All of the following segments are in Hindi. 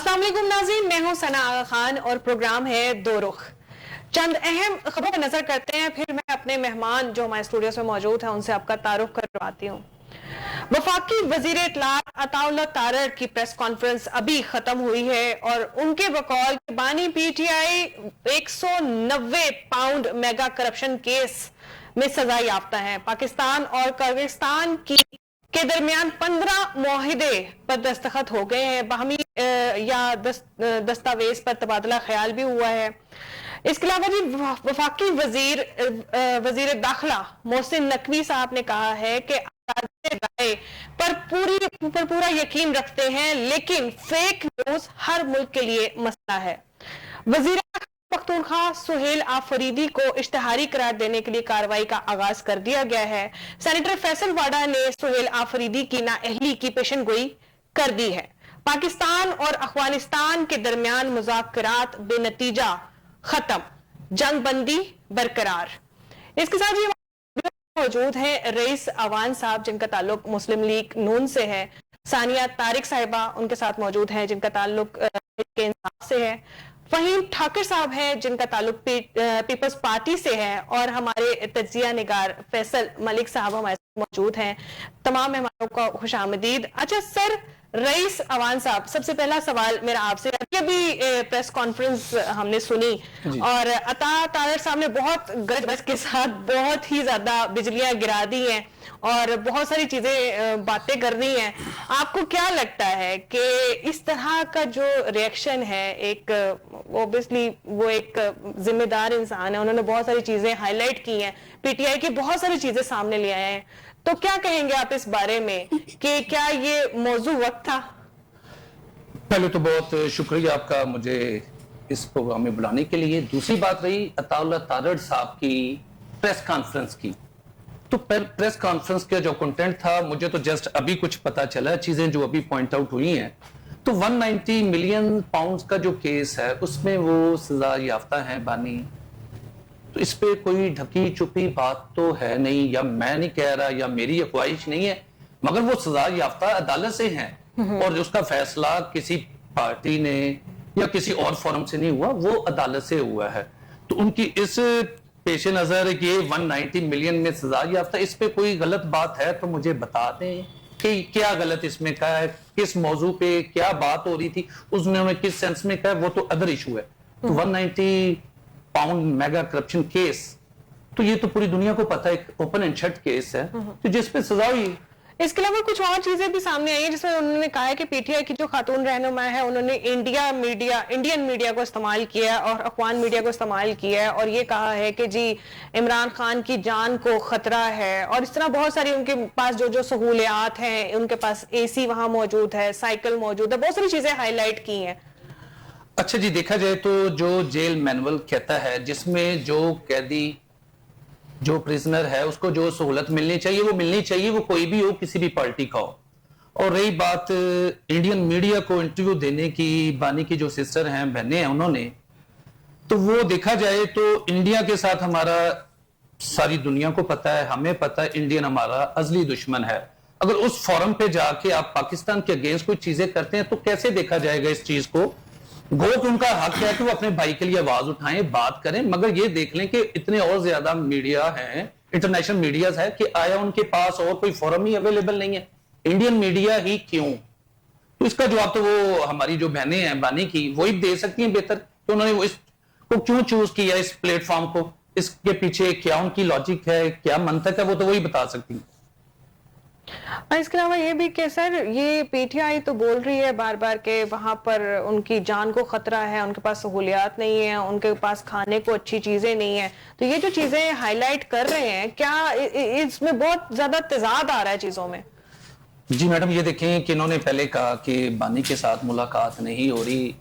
अस्सलाम वालेकुम नाज़रीन, मैं हूं सना आगा खान और प्रोग्राम है दो रुख। चंद अहम खबरों पर नजर करते हैं, फिर मैं अपने मेहमान जो हमारे स्टूडियो में मौजूद हैं उनसे आपका तारुफ करवाती हूँ। वफाकी वजीर इत्तलात अताउल्लाह तारड़ की प्रेस कॉन्फ्रेंस अभी खत्म हुई है और उनके बकौल बानी PTI 190 pound mega corruption case में सजा याफ्ता है। पाकिस्तान और किर्गिस्तान के दरमियान 15 मुआहिदे पर दस्तखत हो गए हैं। बाहमी या दस्तावेज पर तबादला ख्याल भी हुआ है। इसके अलावा जी वफाकी वजीर दाखिला मोहसिन नकवी साहब ने कहा है कि राय पर पूरा यकीन रखते हैं, लेकिन फेक न्यूज हर मुल्क के लिए मसला है। वजीर पख्तूनख्वा सुहेल आफरीदी को इश्तिहारी करार देने के लिए कार्रवाई का आगाज कर दिया गया है। सेनेटर फैसल वाडा ने सुहेल आफरीदी की नाअहली की पेशनगोई कर दी है। पाकिस्तान और अफगानिस्तान के दरमियान मुज़ाकरात बेनतीजा खत्म, जंग बंदी बरकरार। इसके साथ ही मौजूद हैं रईस अवान साहब जिनका ताल्लुक मुस्लिम लीग नून से है, सानिया तारिक साहिबा उनके साथ मौजूद हैं जिनका ताल्लुक इंसाफ से है, फहीम ठाकुर साहब हैं जिनका ताल्लुक पीपल्स पार्टी से है, और हमारे तजिया निगार फैसल मलिक साहब हमारे साथ मौजूद हैं। तमाम मेहमानों को खुशामदीद। अच्छा सर, रईस अवान साहब, सबसे पहला सवाल मेरा आपसे, अभी प्रेस कॉन्फ्रेंस हमने सुनी और अता तारड़ साहब ने बहुत गरज के साथ बहुत ही ज्यादा बिजलियां गिरा दी हैं और बहुत सारी चीजें बातें कर रही हैं। आपको क्या लगता है कि इस तरह का जो रिएक्शन है, एक ऑब्वियसली वो एक जिम्मेदार इंसान है, उन्होंने बहुत सारी चीजें हाईलाइट की हैं, पीटीआई की बहुत सारी चीजें सामने ले आए हैं, तो क्या कहेंगे आप इस बारे में कि क्या ये मौजू वक्त था? पहले तो बहुत शुक्रिया आपका मुझे इस प्रोग्राम में बुलाने के लिए। दूसरी बात रही अताउल्लाह तारड़ साहब की प्रेस कॉन्फ्रेंस की, तो प्रेस कॉन्फ्रेंस का जो कंटेंट था मुझे तो जस्ट अभी कुछ पता चला, चीजें जो अभी पॉइंट आउट हुई हैं। तो 190 मिलियन पाउंड्स का जो केस है उसमें वो सजा याफ्ता है बानी, तो इस पे कोई ढकी छुपी बात तो है नहीं, या मैं नहीं कह रहा या मेरी ख्वाहिश नहीं है, मगर वो सजा याफ्ता अदालत से हैं और उसका फैसला किसी पार्टी ने या किसी और फोरम से नहीं हुआ, वो अदालत से हुआ है। तो उनकी इस पेश नजर ये 190 मिलियन में सजा याफ्ता, इस पे कोई गलत बात है तो मुझे बता दें कि क्या गलत इसमें कहा है, किस मौजू पे क्या बात हो रही थी, उसने किस सेंस में कहा, वो तो अदर इशू है। तो 190 पाउंड मेगा करप्शन केस, तो ये तो पूरी दुनिया को पता है, एक ओपन एंड शट केस है तो जिस पे सजा हुई। इसके अलावा कुछ और चीजें भी सामने आई हैं जिसमें उन्होंने कहा है कि पीटीआई की जो खातून रहनुमा है उन्होंने इंडियन मीडिया को इस्तेमाल किया और अफगान मीडिया को इस्तेमाल किया है और ये कहा है कि जी इमरान खान की जान को खतरा है, और इस तरह बहुत सारी उनके पास जो सहूलियात हैं, उनके पास एसी वहां मौजूद है, साइकिल मौजूद है, बहुत सारी चीजें हाईलाइट की हैं। अच्छा जी, देखा जाए तो जो जेल मैनुअल कहता है जिसमें जो कैदी जो प्रिजनर है उसको जो सहूलत मिलनी चाहिए वो मिलनी चाहिए, वो कोई भी हो, किसी भी पार्टी का हो। और रही बात इंडियन मीडिया को इंटरव्यू देने की, बानी की जो सिस्टर हैं, बहनें हैं, उन्होंने, तो वो देखा जाए तो इंडिया के साथ हमारा सारी दुनिया को पता है, हमें पता है इंडियन हमारा अजली दुश्मन है। अगर उस फोरम पे जाके आप पाकिस्तान के अगेंस्ट कोई चीजें करते हैं तो कैसे देखा जाएगा इस चीज को? गो कि उनका हक है कि वो अपने भाई के लिए आवाज उठाएं, बात करें, मगर ये देख लें कि इतने और ज्यादा मीडिया हैं, इंटरनेशनल मीडिया है, कि आया उनके पास और कोई फोरम ही अवेलेबल नहीं है, इंडियन मीडिया ही क्यों? तो इसका जवाब तो वो हमारी जो बहनें हैं बानी की वही दे सकती हैं बेहतर, तो उन्होंने वो इसको क्यों चूज किया, इस प्लेटफॉर्म को, इसके पीछे क्या उनकी लॉजिक है, क्या मंतक है, वो तो वही बता सकती हैं। इसके अलावा ये भी कि सर ये पीटीआई तो बोल रही है बार बार के वहां पर उनकी जान को खतरा है, उनके पास सहूलियात नहीं है, उनके पास खाने को अच्छी चीजें नहीं है, तो ये जो चीजें हाईलाइट कर रहे हैं, क्या इसमें बहुत ज्यादा तेजाद आ रहा है चीजों में? जी मैडम, ये देखें कि इन्होंने पहले कहा कि बानी के साथ मुलाकात नहीं हो रही,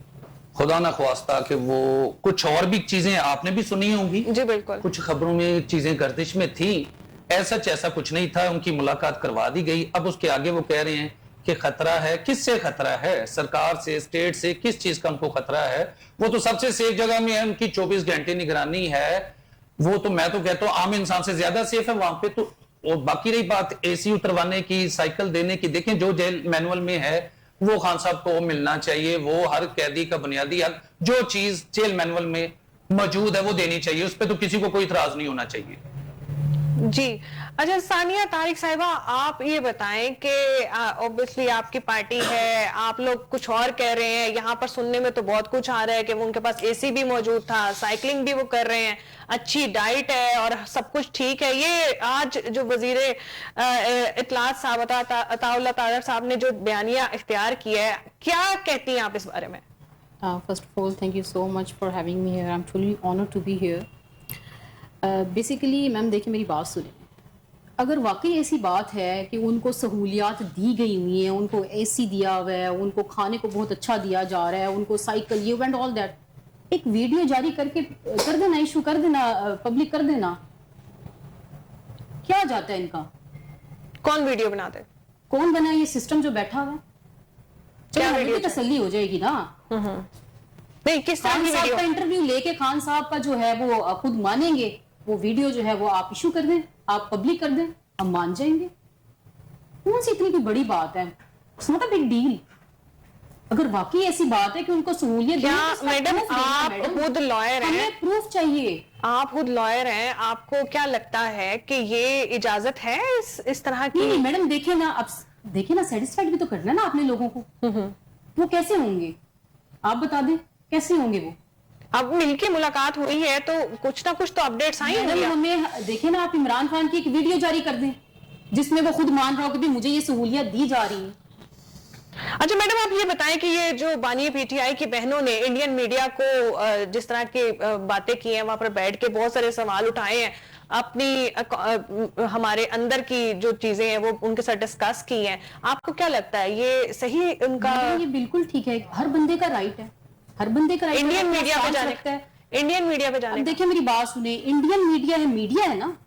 खुदा ना ख्वास्ता कि वो कुछ और भी चीजें आपने भी सुनी होंगी। जी बिल्कुल, कुछ खबरों में चीजें गर्दिश में थी, ऐसा कुछ नहीं था, उनकी मुलाकात करवा दी गई। अब उसके आगे वो कह रहे हैं कि खतरा है, किससे खतरा है? सरकार से, स्टेट से, किस चीज का उनको खतरा है? वो तो सबसे सेफ जगह में है, उनकी 24 घंटे निगरानी है, वो तो मैं तो कहता हूँ आम इंसान से ज्यादा सेफ है वहां पे। तो और बाकी रही बात एसी उतरवाने की, साइकिल देने की, देखें जो जेल मैनुअल में है वो खान साहब को मिलना चाहिए, वो हर कैदी का बुनियादी हक जो चीज जेल मैनुअल में मौजूद है वो देनी चाहिए, उस पर तो किसी को कोई इतराज नहीं होना चाहिए। जी। अच्छा सानिया तारिक साहिबा, आप ये बताएं कि ऑब्वियसली आपकी पार्टी है, आप लोग कुछ और कह रहे हैं, यहाँ पर सुनने में तो बहुत कुछ आ रहा है कि वो उनके पास एसी भी मौजूद था, साइकिलिंग भी वो कर रहे हैं, अच्छी डाइट है और सब कुछ ठीक है। ये आज जो वजीर इत्तलात साहब अताउल्लाह तारड़ साहब ने जो बयानिया इख्तियार किया है, क्या कहती हैं आप इस बारे में? First of all, thank you so much for having me here. I'm truly honored to be here. Basically, ma'am देखिए मेरी बात सुने, अगर वाकई ऐसी बात है कि उनको सहूलियात दी गई हुई हैं, उनको एसी दिया हुआ है, उनको खाने को बहुत अच्छा दिया जा रहा है, उनको साइकिल ये एंड ऑल दैट, एक वीडियो जारी करके कर देना, इशू कर देना, पब्लिक कर देना, क्या जाता है इनका? कौन वीडियो बनाते? कौन बना ये सिस्टम जो बैठा हुआ है? क्या चलो वीडियो तसल्ली हो जाएगी ना। नहीं, किस तरह खान की साहब वीडियो? का इंटरव्यू लेके खान साहब का जो है वो खुद मानेंगे, वो वीडियो जो है वो आप इशू कर दें, आप पब्लिक कर दें, हम मान जाएंगे। कौन सी इतनी की बड़ी बात है? It's not a big deal. अगर वाकई ऐसी बात है कि उनको सहूलियत क्या देनी है, तो मैडम proof देना, आप मैडम। खुद लॉयर हैं, हमें प्रूफ चाहिए। आप खुद लॉयर हैं, आपको क्या लगता है कि ये इजाजत है इस तरह की? नहीं मैडम, देखिए ना, अब देखिए ना, सेटिस्फाइड भी तो करना है ना आपने लोगों को। वो कैसे होंगे आप बता दें, कैसे होंगे वो? अब मिलके मुलाकात हुई है तो कुछ ना कुछ तो अपडेट्स आई मैडम होंगी। हमें देखिए ना, आप इमरान खान की एक वीडियो जारी कर दें जिसमें वो खुद मान रहा हो कि भी मुझे ये सहूलियत दी जा रही है। अच्छा मैडम, आप ये बताएं कि ये जो बानी पीटीआई की बहनों ने इंडियन मीडिया को जिस तरह की बातें की हैं, वहां पर बैठ के बहुत सारे सवाल उठाए हैं, अपनी हमारे अंदर की जो चीजें हैं वो उनके साथ डिस्कस की हैं, आपको क्या लगता है ये सही उनका? ये बिल्कुल ठीक है, हर बंदे का राइट है, हर बंदे का राइट इंडियन मीडिया पे जाने रखता है। इंडियन मीडिया पे जाने अब देखिए मेरी बात सुने, इंडियन मीडिया है ना,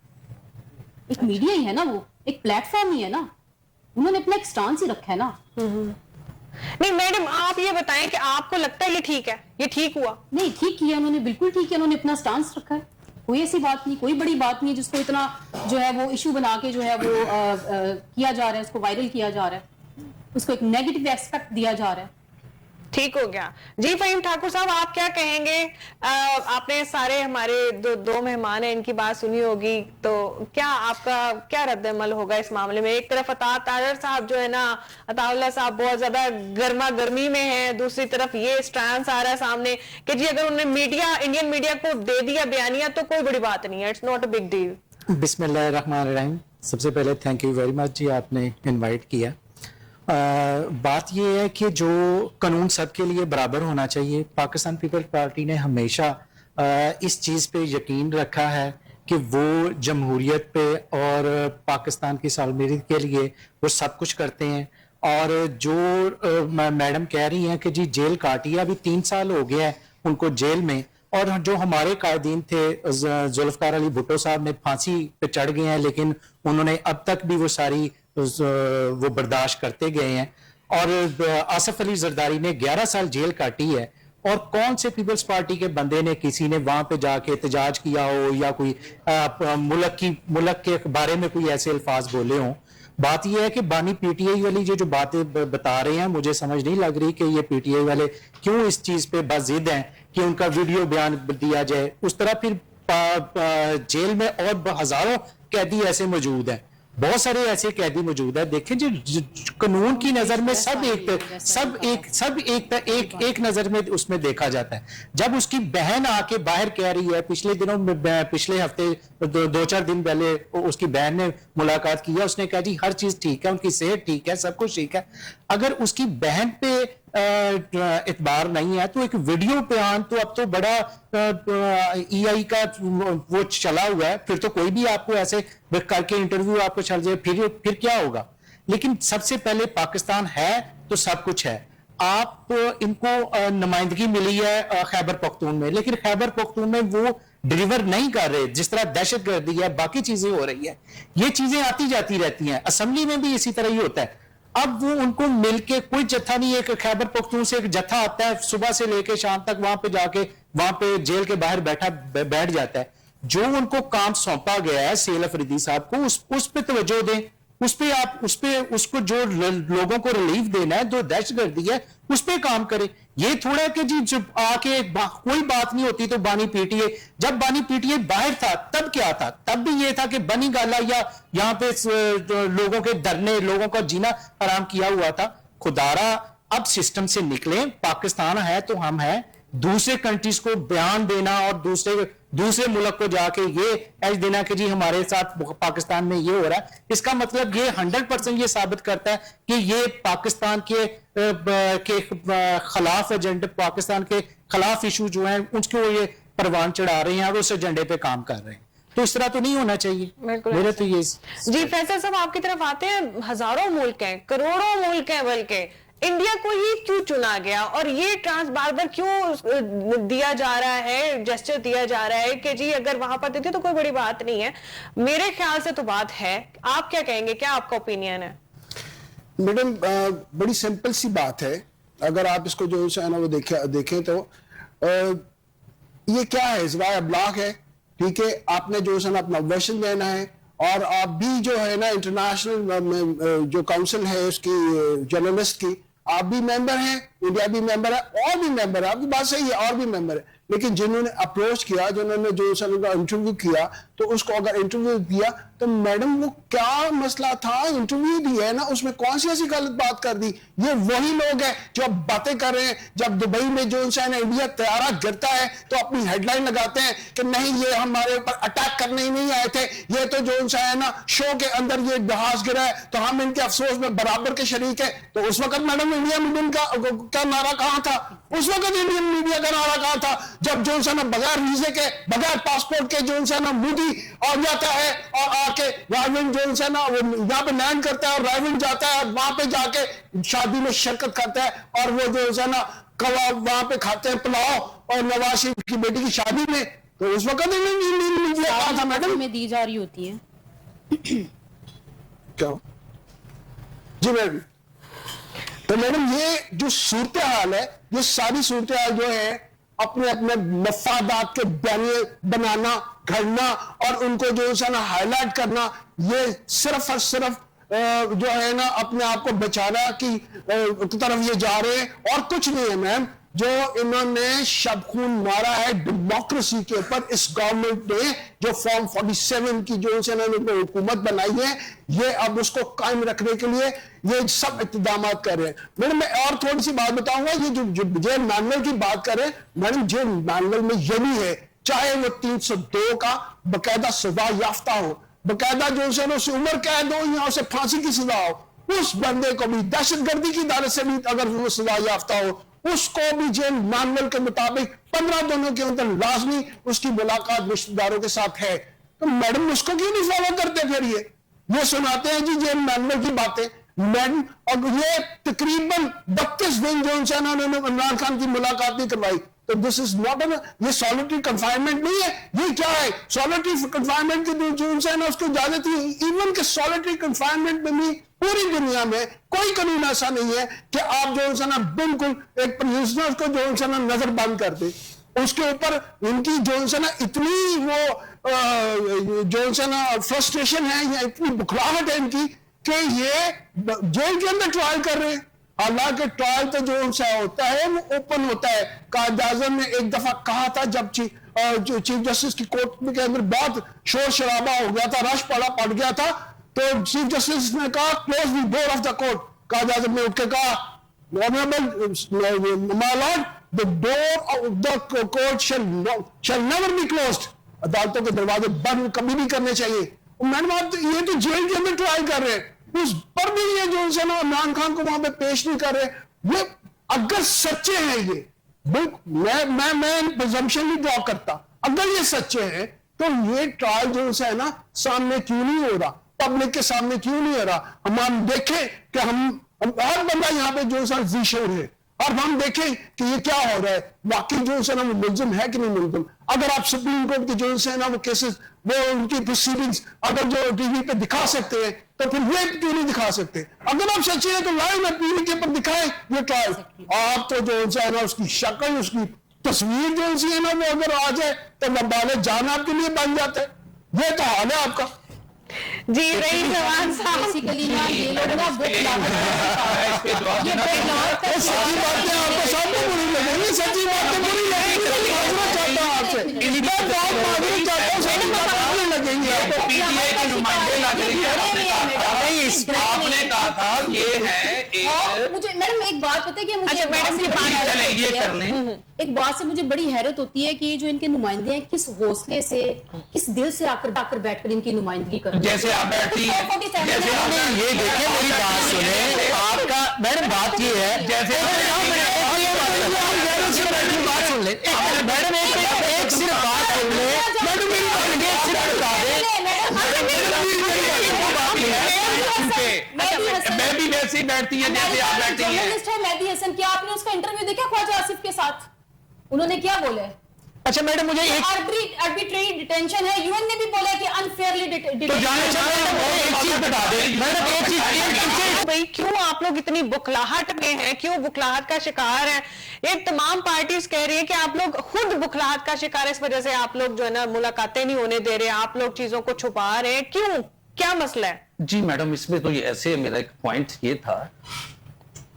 एक मीडिया ही है ना, वो एक प्लेटफॉर्म ही है ना, उन्होंने अपना एक स्टांस ही रखा है ना। नहीं मैडम, आप ये बताएं कि आपको लगता है ये ठीक है, ये ठीक हुआ? नहीं, ठीक किया उन्होंने, बिल्कुल ठीक किया, उन्होंने अपना स्टांस रखा है, कोई ऐसी बात नहीं, कोई बड़ी बात नहीं है जिसको इतना जो है वो इशू बना के जो है वो किया जा रहा है, उसको वायरल किया जा रहा है, उसको एक नेगेटिव एस्पेक्ट दिया जा रहा है। ठीक हो गया जी। फहीम ठाकुर साहब, आप क्या कहेंगे? आपने सारे हमारे दो मेहमान हैं, इनकी बात सुनी होगी, तो क्या आपका क्या रद्द-ए-अमल होगा इस मामले में? एक तरफ तारड़ साहब जो है ना, अताउल्लाह साहब बहुत ज्यादा गर्मा गर्मी में है, दूसरी तरफ ये स्टैंस आ रहा है सामने कि जी अगर उन्होंने इंडियन मीडिया को दे दिया बयानिया तो कोई बड़ी बात नहीं है, it's not a big deal. बिस्मिल्लाहिर्रहमानिर्रहीम। सबसे पहले थैंक यू वेरी मच जी, आपने इनवाइट किया। बात यह है कि जो कानून सबके लिए बराबर होना चाहिए, पाकिस्तान पीपल्स पार्टी ने हमेशा इस चीज़ पे यकीन रखा है कि वो जमहूरियत पे और पाकिस्तान की सालमेरी के लिए वो सब कुछ करते हैं। और जो मैडम कह रही हैं कि जी जेल काटी है, अभी 3 साल हो गया है उनको जेल में, और जो हमारे कायदीन थे जुल्फकार अली भुट्टो साहब ने फांसी पे चढ़ गए हैं, लेकिन उन्होंने अब तक भी वो सारी वो बर्दाश्त करते गए हैं। और आसिफ अली जरदारी ने 11 साल जेल काटी है, और कौन से पीपल्स पार्टी के बंदे ने किसी ने वहां पे जाके एहतजाज किया हो या कोई मुल्क के बारे में कोई ऐसे अल्फाज बोले हों? बात यह है कि बानी पीटीआई वाली जो बातें बता रहे हैं, मुझे समझ नहीं लग रही कि ये पीटीआई वाले क्यों इस चीज पे बाजिद हैं कि उनका वीडियो बयान दिया जाए। उस तरह फिर जेल में और हजारों कैदी ऐसे मौजूद हैं, बहुत सारे ऐसे कैदी मौजूद है। देखें जो कानून की नजर में एक नजर में उसमें देखा जाता है। जब उसकी बहन आके बाहर कह रही है, पिछले हफ्ते 2-4 दिन पहले उसकी बहन ने मुलाकात किया, उसने कहा जी हर चीज ठीक है, उनकी सेहत ठीक है, सब कुछ ठीक है। अगर उसकी बहन पे इतबार नहीं है तो एक वीडियो बयान तो अब तो बड़ा EI का वो चला हुआ है, फिर तो कोई भी आपको ऐसे करके इंटरव्यू आपको चल जाए, फिर क्या होगा? लेकिन सबसे पहले पाकिस्तान है तो सब कुछ है। आप इनको नुमाइंदगी मिली है खैबर पख्तून में, लेकिन खैबर पख्तून में वो डिलीवर नहीं कर रहे। जिस तरह दहशतगर्दी है, बाकी चीजें हो रही है, ये चीजें आती जाती रहती हैं। असेंबली में भी इसी तरह ही होता है। अब वो उनको मिलके कोई जत्था नहीं, एक खैबर पख्तून से एक जत्था आता है, सुबह से लेके शाम तक वहां पे जाके वहां पे जेल के बाहर बैठ जाता है। जो उनको काम सौंपा गया है सेल अफरीदी साहब को, उस पे तवज्जो दें। उस पे आप उसको जो लोगों को रिलीफ देना है, जो दहशतगर्दी है, उस पे काम करे। ये थोड़ा कि जी जब आके कोई बात नहीं होती तो बानी पीटीए, जब बानी पीटीए बाहर था तब क्या था? तब भी ये था कि बनी गाला या यहाँ पे लोगों के धरने, लोगों का जीना हराम किया हुआ था। खुदारा अब सिस्टम से निकले, पाकिस्तान है तो हम हैं। दूसरे कंट्रीज को बयान देना और दूसरे मुल्क को जाके ये एज देना कि जी हमारे साथ पाकिस्तान में ये हो रहा है, इसका मतलब ये 100% ये साबित करता है कि ये पाकिस्तान के खिलाफ एजेंडे, पाकिस्तान के खिलाफ इशू जो हैं उसको ये परवान चढ़ा रहे हैं और उस एजेंडे पे काम कर रहे हैं। तो इस तरह तो नहीं होना चाहिए। मेरे तो ये जी फैसल साहब आपकी तरफ आते हैं। हजारों मुल्क हैं, करोड़ों मुल्क हैं, बल्कि इंडिया को ही क्यों चुना गया और ये ट्रांस बार बार क्यों दिया जा रहा है, जेस्चर दिया जा रहा है कि जी अगर वहां पर देते तो कोई बड़ी बात नहीं है? मेरे ख्याल से तो बात है। आप क्या कहेंगे, क्या आपका ओपिनियन है? मैडम बड़ी सिंपल सी बात है। अगर आप इसको जो है ना वो देखें तो ये क्या है, ज़राए ब्लॉक है, ठीक है। आपने जो है ना अपना वर्शन देना है और आप भी जो है ना इंटरनेशनल जो काउंसिल है उसकी जर्नलिस्ट की आप भी मेंबर हैं, इंडिया भी मेंबर है और भी मेंबर है। आपकी बात सही है, और भी मेंबर है। लेकिन जिन्होंने अप्रोच किया, जिन्होंने जो उनका इंटरव्यू किया, तो उसको अगर इंटरव्यू दिया तो मैडम वो क्या मसला था, इंटरव्यू दिया है ना, उसमें कौन सी ऐसी गलत बात कर दी? ये वही लोग हैं जो अब बातें कर रहे हैं। जब दुबई में जो है ना इंडिया तैयारा गिरता है तो अपनी हेडलाइन लगाते हैं कि नहीं ये हमारे ऊपर अटैक करने ही नहीं आए थे, ये तो जो है ना शो के अंदर ये जहाज गिरा है तो हम इनके अफसोस में बराबर के शरीक है। तो उस वक्त मैडम इंडिया मीडिया का क्या नारा कहां था? उस वक्त इंडियन मीडिया का नारा कहां था? जब जो है ना बगैर वीजे के, बगैर पासपोर्ट के जो है ना मोदी आ जाता है और आके रायविंड जो है ना वो यहाँ पे लैंड करता है और रायविंड जाता है और वहां पे जाके शादी में शिरकत करता है और वो जो है ना कबाब वहां पे खाते हैं, पुलाव, और नवाज शरीफ की बेटी की शादी में। तो उस वक्त इंडियन मीडिया कहा था मैडम में दी जा रही होती है क्या? जी मैडम, तो मैडम ये जो सूरत हाल है, ये सारी सूरत हाल जो है अपने अपने मफादात के बयानिए बनाना, घड़ना और उनको जो है ना हाईलाइट करना, ये सिर्फ और सिर्फ जो है ना अपने आप को बचाना की तरफ ये जा रहे हैं और कुछ नहीं है मैम। जो इन्होंने शबखून मारा है डेमोक्रेसी के ऊपर, इस गवर्नमेंट ने जो फॉर्म 47 की जो है ना हुकूमत बनाई है, ये अब उसको कायम रखने के लिए ये सब इक़दाम कर रहे हैं। मैडम मैं और थोड़ी सी बात बताऊंगा, ये जो जेल मैनुअल की बात करें मैडम, जेल मैनुअल में ये भी है, चाहे वो 302 का बकायदा सजा याफ्ता हो, बकायदा जो है ना उसे उम्र कैद हो या उसे फांसी की सजा हो, उस बंदे को भी दहशतगर्दी की दायरे से भी अगर वो सजा याफ्ता हो, उसको भी जेल मैनुअल के मुताबिक 15 दिनों के अंदर लाजमी उसकी मुलाकात रिश्तेदारों के साथ है। तो मैडम उसको क्यों नहीं फॉलो करते? फिर ये सुनाते हैं जी जेल मैनुअल की बातें मैडम, और ये तकरीबन 32 दिन जो है ना उन्होंने इमरान खान की मुलाकात नहीं करवाई। तो दिस इज नॉट ये सॉलिटरी कन्फाइनमेंट नहीं है, ये क्या है? सॉलिटरी कन्फाइनमेंट की जो है ना उसको इजाजत ही, इवन के सॉलिटरी कन्फाइनमेंट में भी पूरी दुनिया में कोई कानून ऐसा नहीं है कि आप जो है ना बिल्कुल एक प्रिजनर को जो है ना नजर बंद कर दे। उसके ऊपर इनकी जो है ना इतनी वो जो है ना फ्रस्ट्रेशन है या इतनी बुखलाहट है इनकी कि ये जेल के अंदर ट्रायल कर रहे हैं। हालांकि ट्रायल तो जो उनसे होता है वो ओपन होता है। कायद आज़म ने एक दफा कहा था जब चीफ जस्टिस की कोर्ट के अंदर बहुत शोर शराबा हो गया था, रश पड़ गया था, तो चीफ जस्टिस ने कहा close the door of the court. Quaid Azam ने उठ के कहा honourable my lord, the door of the court shall never be closed. अदालतों के दरवाजे बंद कभी नहीं करने चाहिए। मैडम आप ये तो जेल के अंदर ट्रायल कर रहे हैं, उस पर भी ये जो है ना इमरान खान को वहां पे पेश नहीं कर रहे। ये अगर सच्चे हैं ये मैं प्रिजम्पशन नहीं ड्रॉ करता, अगर ये सच्चे हैं तो ये ट्रायल जो है ना सामने क्यों नहीं हो रहा, पब्लिक के सामने क्यों नहीं हो रहा? हम देखें कि हम हर बंदा यहाँ पे जो है जीशोर है और हम देखें कि ये क्या हो रहा है, वाकई जो है ना वो मुलजिम है कि नहीं मुलजिम। अगर आप सुप्रीम कोर्ट के जो है ना वो केसेस, वो उनकी प्रोसीडिंग्स अगर जो टीवी पे दिखा सकते हैं तो फिर ये क्यों नहीं दिखा सकते? अगर आप सच्चे हैं तो लाइव में टीवी के ऊपर दिखाएं ये ट्रायल। आप तो जो है ना उसकी शक्ल, उसकी तस्वीर जो है ना वो अगर आ जाए तो वबाले जान आपके लिए बन जाता है। ये तो हाल है आपका। जी रही जवान साहब, बेसिकली ना ये लोग ना बुक ये सच्ची बातें आपको सामने बुरी लगेंगी, सच्ची बातें बुरी लगेंगी, समझना चाहता हूँ आपसे, मैं बहुत मांगना चाहता हूँ, सच्ची बातें बुरी लगेंगी आपको। पीटीआई के नुमाइंदे लग रही है, आपने कहा था ये है एक, मुझे मैडम एक बात पता है कि मुझे अच्छा, मैडम की बात चले ये कर लें। एक बात से मुझे बड़ी हैरत होती है कि ये जो इनके नुमाइंदे हैं किस हौसले से, किस दिल से आकर बैठकर इनकी नुमाइंदगी करते हैं। जैसे आप बैठी हैं, जैसे आपने ये देखे, मेरी बात सुने, आपका मैडम बात ये है, जैसे बात सुन ले मैडम, एक सिर्फ बात सुन ले मैडम, मेरी बात ये सिर्फ बता दे, मैं भी वैसे ही बैठती है जैसे आप बैठी हैं। जर्नलिस्ट है मेहदी हसन, क्या आपने उसका इंटरव्यू देखा ख्वाजा आसिफ के साथ? उन्होंने क्या बोला है? अच्छा मैडम मुझे एक आर्बिट्रेरी डिटेंशन है, यूएन ने भी बोला है कि अनफेयरली तो जाने एक चीज बता दे मैडम, एक चीज भाई क्यों आप लोग इतनी बुखलाहट में हैं, क्यों बुखलाहट का शिकार हैं? ये तमाम पार्टीज कह रही है कि आप लोग खुद बुखलाहट का शिकार है, इस वजह से आप लोग जो है ना मुलाकातें नहीं होने दे रहे, आप लोग चीजों को छुपा रहे हैं, क्यों, क्या मसला है? जी मैडम, इसमें तो ये ऐसे मेरा एक पॉइंट ये था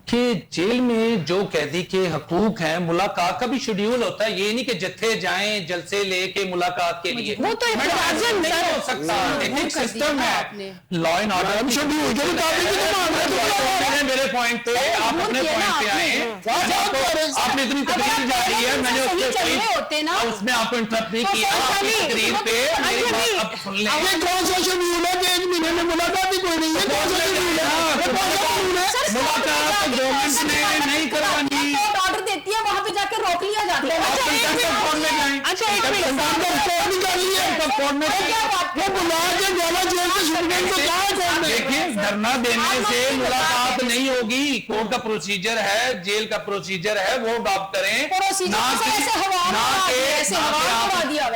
कि जेल में जो कैदी के हकूक हैं, मुलाकात का भी शेड्यूल होता है, ये नहीं कि जत्थे जाएं जलसे लेके मुलाकात के लिए, वो तो मैडम नहीं हो सकता, एक सिस्टम है, लॉ एंड ऑर्डर शेड्यूल के मुताबिक। मेरे पॉइंट पे आप अपने पॉइंट पे आए, आपने इतनी तकरीर जा रही है, मैंने उसमें आपको इंटरप्ट नहीं किया, आपकी तकरीर पे मेरी बात अब सुन लें। कौन सा शेड्यूल है कि 1 महीने में मुलाकात ही कोई नहीं है? कौन सा शेड्यूल है? मुलाकात गवर्नमेंट ने नहीं करवानी, ऑर्डर देती है, वहां पे जाकर रोक लिया जाता है। अच्छा एक मिनट, देखिए धरना देने से मुलाकात नहीं होगी, कोर्ट का प्रोसीजर है, जेल का प्रोसीजर है, वो आप करें,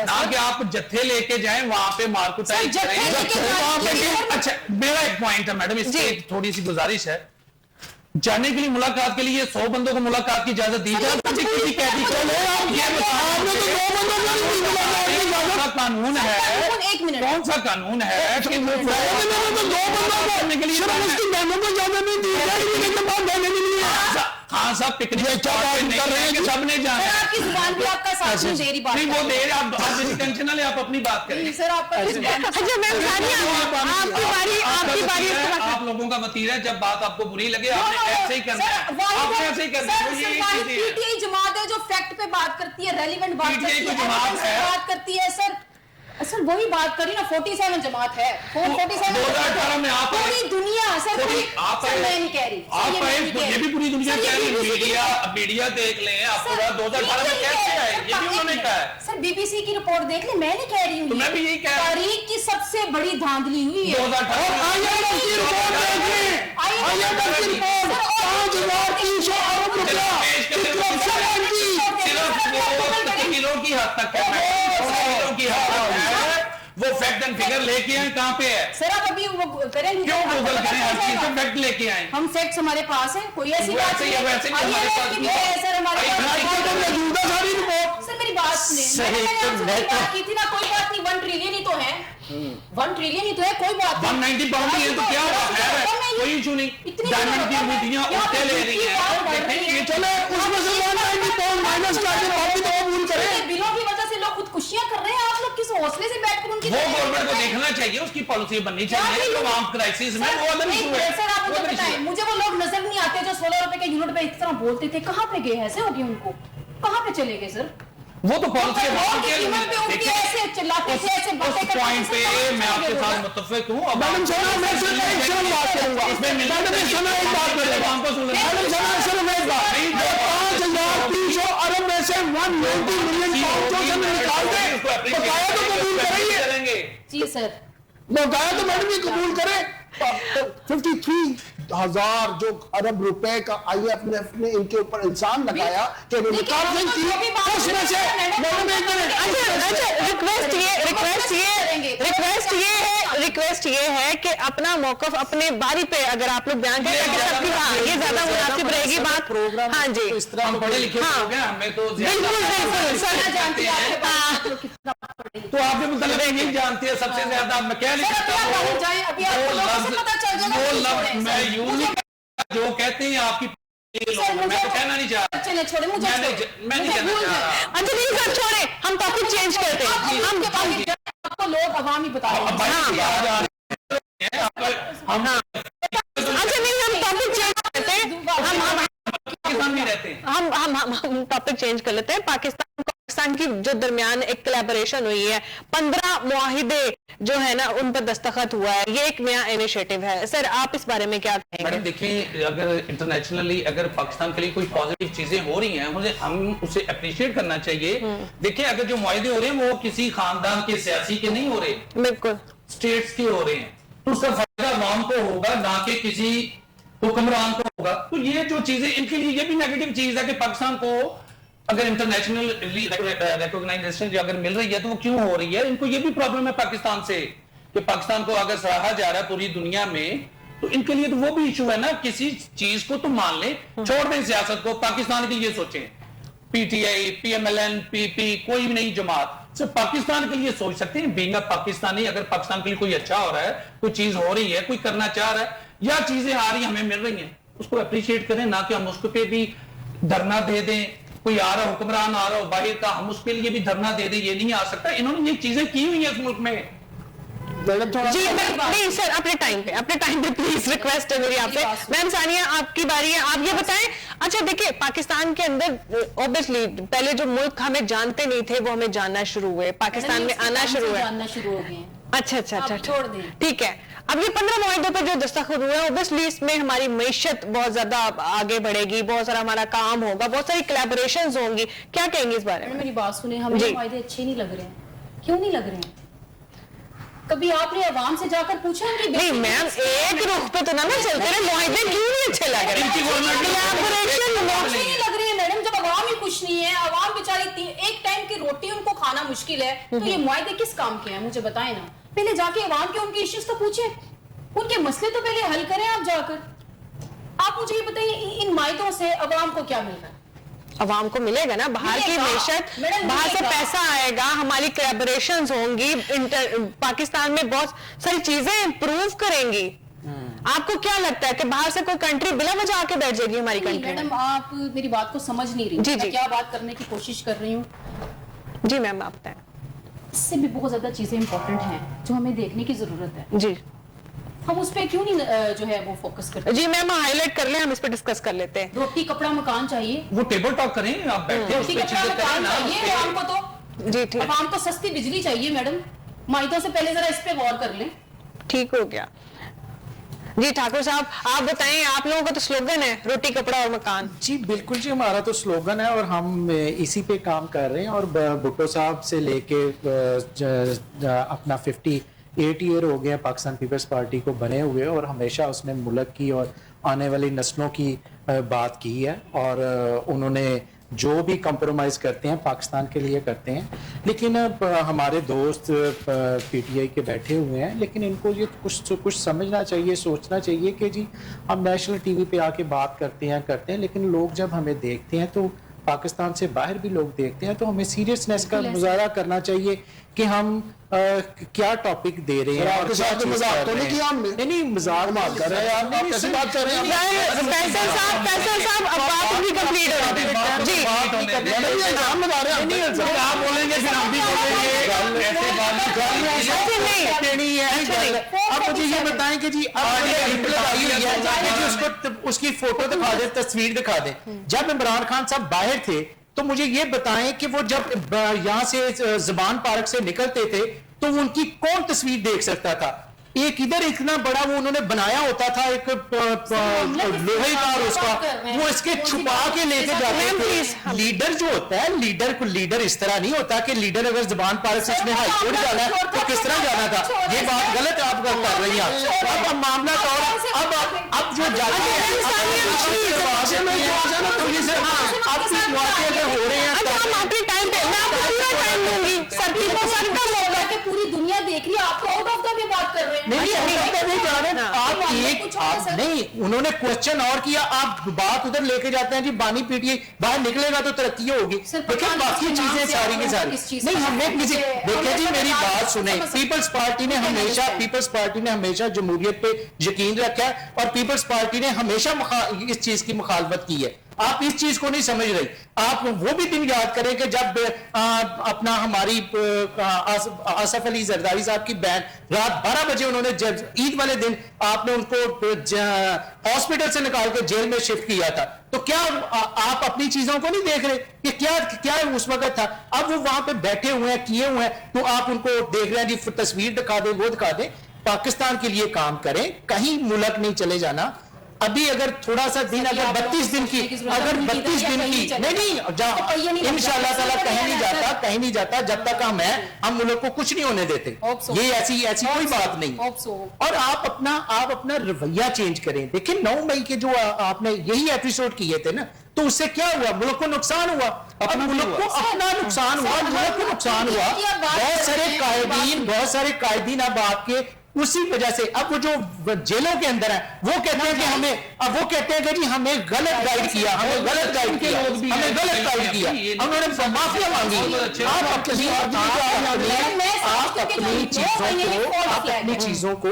ना कि आप जत्थे लेके जाएं वहां पे मारकुटाई करें। अच्छा मेरा एक पॉइंट है मैडम, इसकी थोड़ी सी गुजारिश है, जाने के लिए मुलाकात के लिए 100 बंदों को मुलाकात की इजाजत दी जाए, किसी कैदी को कानून है, एक मिनट, कौन सा कानून है कि वो 2 बंदों को करने के लिए हाँ साहब पिकनिक कर रहे हैं कि सबने जाना है, आपकी जुबान भी आपका साथ नहीं दे रही बात, नहीं वो दे रहे, आप टेंशन ना ले, आप अपनी बात करें सर। आपका अच्छा मैम आपकी बारी आप लोगों का वतीरा है, जब बात आपको बुरी लगे आपने ऐसे ही करना है, आपने ऐसे ही करना है। पीटीआई जमात है जो फैक्ट पे बात करती है, रेलिवेंट बात करती है, बात करती है सर। सर वही बात करी ना, 47 जमात है, 47 2018 में आप पूरी दुनिया सर, पूरी सर मैं नहीं कह रही, आप ये भी पूरी दुनिया कह रही, मीडिया देख लें, आपको 2018 में कैसे आए, ये भी उन्होंने कहा है। सर बीबीसी की रिपोर्ट देख ले, मैं नहीं कह रही हूँ, मैं भी यही कह रहा हूँ, तारीख की सबसे बड़ी धांधली हुई है 2018 की हद तक वो फैक्ट एंड फिगर लेके आए, कहाँ पे है सर? आप अभी वो करें, क्यों गूगल करें, हर चीज पे फैक्ट लेके आए, हम फैक्ट्स हमारे पास है, कोई ऐसी बात नहीं है वैसे हमारे पास सर, हमारे सर मेरी बात सुने, मैंने बात की थी ना, कोई बात नहीं, 1 ट्रिलियन ही तो है, 1 ट्रिलियन ही तो है, कोई बात नहीं, 190 पाउंड है तो क्या है, कोई इशू नहीं, डायमंड की अंगूठियां उठे ले रही है, चले उसमें से 190 पाउंड माइनस करके बाकी तो भूल करें। बिलों की वजह से लोग खुदकुशियां कर रहे हैं, आप लोग किस हौसले से बैठकर उनकी वो गवर्नमेंट को देखना चाहिए, उसकी पॉलिसी बननी चाहिए, तो आर्म क्राइसिस में वो अदर इशू है। सर आप मुझे बताएं, मुझे वो लोग नजर नहीं आते जो 16 रुपए के यूनिट पे इस तरह बोलते थे, कहाँ पे गए, ऐसे हो गए उनको, कहाँ पे चले गए सर? वो तो पॉलिसी पॉइंट पे मैं आपके साथ मुत्तफिक हूँ। मैडम सुनो, मैं सिर्फ एक बात करूंगा, मैडम सुनो एक बात करेगा, मैडम सुनो एक बात, 5,300 अरब में से 190 मिलियन पाउंड जो से निकाल दे, बकाया तो कबूल करेंगे जी सर, बकाया तो मैडम ये कबूल करे। 53,000 जो अरब रुपए का IMF ने इनके ऊपर इल्जाम लगाया कि रिकॉर्डिंग की, उसमें से मैडम एक मिनट, रिक्वेस्ट ये है कि अपना मौकफ अपने बारी पे अगर आप लोग बयान करें ताकि सबकी ये ज्यादा मुनासिब रहेगी बात। हाँ जी, इस तरह हम पढ़े लिखे हो गए, हमें तो बिल्कुल सर, तो तो आपके मतलब यही जानते हैं सबसे ज्यादा, मैं कह नहीं सकता मैं यूं नहीं, जो कहते हैं आपकी मैं तो कहना नहीं चाह रहा, चले छोड़े मुझे, मैं नहीं कहना चाह रहा। अच्छा नहीं सर छोड़े, हम टॉपिक चेंज करते हैं। आपको लोग आवाम ही बता रहे हैं। अच्छा नहीं, हम टॉपिक चेंज करते हैं, हम टॉपिक चेंज कर लेते हैं। पाकिस्तान की जो दरमियान एक कोलैबोरेशन हुई है, 15 मुआहिदे जो है ना उन पर दस्तखत हुआ है, ये एक नया इनिशिएटिव है। सर आप इस बारे में क्या कहेंगे? मैडम देखिए, अगर इंटरनेशनली अगर पाकिस्तान के लिए कोई पॉजिटिव चीजें हो रही हैं, हम उसे अप्रिशिएट करना चाहिए। देखिए, अगर जो मुआहिदे हो रहे हैं वो किसी खानदान के सियासी के नहीं हो रहे, बिल्कुल स्टेट्स के हो रहे हैं, तो उसका फायदा अवाम को होगा, ना कि किसी हुक्मरान को होगा। तो ये जो चीजें, इनके लिए ये भी नेगेटिव चीज है कि पाकिस्तान को अगर इंटरनेशनल रिकॉग्नाइजेशन जो अगर मिल रही है तो वो क्यों हो रही है। इनको ये भी प्रॉब्लम है पाकिस्तान से कि पाकिस्तान को अगर सराहा जा रहा है पूरी दुनिया में, तो इनके लिए तो वो भी इशू है ना। किसी चीज को तो मान ले, छोड़ दें सियासत को, पाकिस्तान के लिए सोचें। पीटीआई, पीएमएलएन, पीपी, कोई भी नहीं जमात, सिर्फ पाकिस्तान के लिए सोच सकते हैं। बीइंग अ पाकिस्तानी, अगर पाकिस्तान के लिए कोई अच्छा हो रहा है, कोई चीज हो रही है, कोई करना चाह रहा है, या चीजें आ रही हमें मिल रही हैं, उसको अप्रिशिएट करें, ना कि हम उसको पे भी धरना दे दें। कोई आ रहा हुक्मरान आ रहा हो बाहर का, हम उसके लिए भी धरना दे दें, ये नहीं आ सकता। इन्होंने ये चीजें की हुई है इस मुल्क में। जी नहीं सर, अपने टाइम पे प्लीज रिक्वेस्ट है मेरी आपसे। मैम सानिया आपकी बारी है, आप ये बताएं। अच्छा देखिए, पाकिस्तान के अंदर ऑब्वियसली पहले जो मुल्क हमें जानते नहीं थे वो हमें जानना शुरू हुए, पाकिस्तान में आना शुरू हुए। अच्छा छोड़ दें, ठीक है। अब ये 15 मुआहिदों पर जो दस्तखत हुए, ऑब्वियसली इसमें हमारी मईशत बहुत ज्यादा आगे बढ़ेगी, बहुत सारा हमारा काम होगा, बहुत सारी कोलैबोरेशंस होंगी। क्या कहेंगे इस बारे में? मेरी बात सुने, हमें मुआहिदे अच्छे नहीं लग रहे हैं। क्यों नहीं लग रहे हैं? कभी आपने अवाम से जाकर पूछा कि नहीं मैम, एक रुख पे तो ना चलते रहे, मुआहिदे क्यों नहीं अच्छे लग रहे हैं? नहीं लग रहे हैं मैडम, जब अवाम ही खुश नहीं है, अवाम बेचारी एक टाइम की रोटी उनको खाना मुश्किल है, तो ये मुआहिदे किस काम के हैं? मुझे बताएं ना। पहले जाके अवाम के उनके इश्यूज तो पूछे, उनके मसले तो पहले हल करें आप जाकर। आप मुझे ये बताइए, इन मुआहिदों से अवाम को क्या मिल रहा है? अवाम को मिलेगा ना बाहर की मैशत, बाहर से पैसा आएगा, हमारी कोलैबोरेशंस होंगी, पाकिस्तान में बहुत सारी चीजें इंप्रूव करेंगी। आपको क्या लगता है कि बाहर से कोई कंट्री बिला वजह आके बैठ जाएगी हमारी कंट्री में? मैडम आप मेरी बात को समझ नहीं रही। मैं क्या बात करने की कोशिश कर रही हूँ? जी मैम आप बताएं। इससे भी बहुत ज्यादा चीजें इंपॉर्टेंट हैं जो हमें देखने की जरूरत है। जी हम उस पे क्यों नहीं जो है वो फोकस करते? जी मैम हाईलाइट कर लें, हम इस पे डिस्कस कर लेते हैं। रोटी कपड़ा मकान चाहिए, वो टेबल टॉक करें, आप बैठे रोटी कपड़ा मकान चाहिए आवाम को। तो जी ठीक, आवाम को सस्ती बिजली चाहिए मैडम। मुआहिदों से पहले जरा इस पे गौर कर लें। ठीक हो गया। जी ठाकुर साहब आप बताएं, आप लोगों का तो स्लोगन है रोटी कपड़ा और मकान। जी बिल्कुल जी, हमारा तो स्लोगन है और हम इसी पे काम कर रहे हैं। और भुट्टो साहब से लेके अपना 58 ईयर हो गया पाकिस्तान पीपल्स पार्टी को बने हुए, और हमेशा उसने मुल्क की और आने वाली नस्लों की बात की है। और उन्होंने जो भी कंप्रोमाइज़ करते हैं पाकिस्तान के लिए करते हैं। लेकिन हमारे दोस्त पीटीआई के बैठे हुए हैं, लेकिन इनको ये कुछ समझना चाहिए, सोचना चाहिए कि जी हम नेशनल टीवी पे आके बात करते हैं, लेकिन लोग जब हमें देखते हैं तो पाकिस्तान से बाहर भी लोग देखते हैं, तो हमें सीरियसनेस का मुजाहरा करना चाहिए कि हम क्या टॉपिक दे रहे हैं। आपके साथ मजाक तो नहीं किया हमने? नहीं मजाक मत कर रहे हैं आप, कैसे बात कर रहे हैं? फैसल साहब अब बात भी कंप्लीट हो रही है। जी इल्जाम लगा रहे हैं, आप बोलेंगे फिर हम भी बोलेंगे। नहीं है। आप मुझे ये बताएं कि जी उसकी फोटो दिखा दे, तस्वीर दिखा दे। जब इमरान खान साहब बाहर थे तो मुझे ये बताएं कि वो जब यहां से ज़बान पार्क से निकलते थे तो उनकी कौन तस्वीर देख सकता था? एक इधर इतना बड़ा वो उन्होंने बनाया होता था, एक लोहे का, उसका वो इसके छुपा के लेके जाते थे। लीडर जो होता है, लीडर इस तरह नहीं होता कि लीडर अगर ज़बान पार्क से उसने हाई कोर्ट जाना है तो किस तरह जाना था। ये बात गलत आप कर रही हैं। अब मामला और अब जो जाते हैं हो रहे हैं, हम अपने टाइम पे मैं आपको पूरा टाइम दूंगी। धरती को संकट होगा कि पूरी दुनिया देख रही है, आप आउट ऑफ द वे बात कर रहे हैं। नहीं नहीं जा रहे हैं आप एक कुछ और सर। नहीं, उन्होंने क्वेश्चन और किया, आप बात उधर लेके जाते हैं जी बानी पीटीए बाहर निकलेगा तो तरक्की होगी, लेकिन बाकी चीजें सारी की सारी नहीं। हमने किसी देखिए जी मेरी बात सुने, पीपल्स पार्टी ने हमेशा जमहूरियत पे यकीन रखा है और पीपल्स पार्टी ने हमेशा इस चीज की मुखालफत की है। आप इस चीज को नहीं समझ रही। आप वो भी दिन याद करें कि जब अपना हमारी आसफ अली जरदारी साहब की बहन रात 12 बजे उन्होंने ईद वाले दिन आपने उनको हॉस्पिटल से निकाल के जेल में शिफ्ट किया था, तो क्या आप अपनी चीजों को नहीं देख रहे कि क्या उस वक्त था? अब वो वहां पे बैठे हुए हैं, किए हुए हैं, तो आप उनको देख रहे हैं जी, तस्वीर दिखा दें, वो दिखा दें। पाकिस्तान के लिए काम करें, कहीं मुल्क नहीं चले जाना। अभी अगर थोड़ा सा दिन, अगर 32 दिन की, अगर 32 दिन की नहीं इंशाअल्लाह ताला कहीं नहीं जाता जब तक हम हैं, हम मुल्क को कुछ नहीं होने देते। ये ऐसी कोई बात नहीं। और आप अपना रवैया चेंज करें। देखिए 9 मई के जो आपने यही एपिसोड किए थे ना, तो उससे क्या हुआ? मुल्क को नुकसान हुआ, मुल्क को अपना नुकसान हुआ, मुल्क को नुकसान हुआ। बहुत सारे कायदीन अब आपके उसी वजह से, अब वो जो जेलों के अंदर है वो कहते हैं कि जी हमें गलत गाइड किया, उन्होंने माफिया मांगी। आप अपनी चीजों को